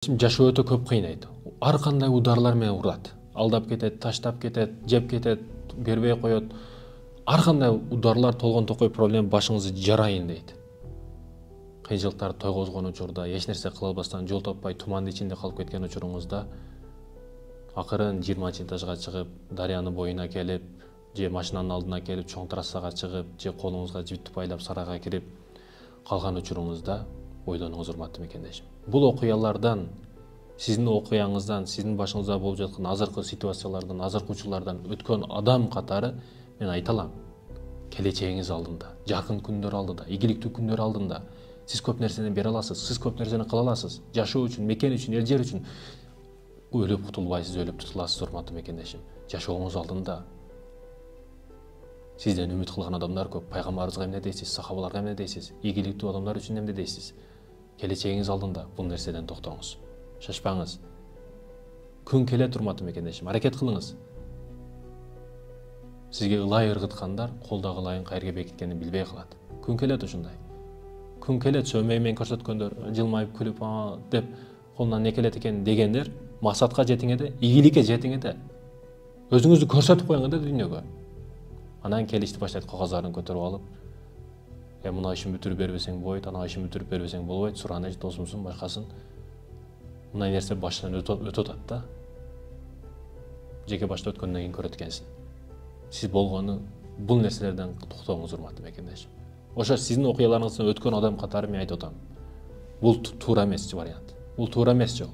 Жашоо өтө көп кыйнайт. Ар кандай ударлар менен урат. Алдап кетет, таштап кетет, жеп кетет, бербей коет. Ар кандай ударлар толгон токой проблема башыңызды жарайын дейт. Кыйынчылыктар тойгозгон учурда, эч нерсе кыла албастан жол таппай тумандын ичинде калып кеткен учуруңузда акырын 20 этажга чыгып, дарыянын боюна келип, же машинанын алдына келип, чоң трассага чыгып, же колуңузга жип байлап сарайга кирип калган учуруңузда ойлонуңуз, урматтуу мекендешим. Бул окуялардан, сиздин окуяңыздан, сиздин башыңызда болуп жаткан азыркы ситуациялардан, азыркы учурлардан өткөн адам катары мен айта алам. Келечегиңиз алдында, жакын күндөр алдында, ийгиликтүү күндөр алдында. Сиз көп нерсени бере аласыз, сиз көп нерсени кыла аласыз. Жашоо үчүн, мекен үчүн, эл жер үчүн. Өлүп кутулбайсыз, өлүп тутуласыз, урматтуу мекендешим. Жашооңуз алдында. Сизден үмүт кылган адамдар көп. Пайгамбарыбызга эмне дейсиз, сахабаларга эмне дейсиз, ийгиликтүү адамдар үчүн эмне дейсиз? Келечегиңиз алдында, бул нерседен токтоңуз. Шашпаңыз. Күн келет, урматтуу мекендешим. Аракет кылыңыз. Сизге ылай ыргыткандар колдогу ылайын кайерге бекиткенин билбей калат. Күн келет ушундай. Күн келет, сөмөй менен көрсөткөндөр, жылмайып күлүп деп колунан не келет экен дегендер, максатка жетиңеде, ийгиликке жетиңеде, өзүңүздү көрсөтүп коюңеде дүйнөгө. Анан келишти баштайт кагазларын көтөрүп алып, мына ишин бүтүрүп бербесең болбойт, ана ишин бүтүрүп бербесең болбойт, суран эч досумсуң, башкасын. Мындай нерсе башынан өтүп атат да. Жеке башта өткөндөн кийин көрөт экенсиң. Сиз болгону бул нерселерден токтоңуз, урматтуу мекендешим. Ошо сиздин окуяларыңыздан өткөн адам катары мен айтып атам. Бул туура эмес вариант. Бул туура эмес жол.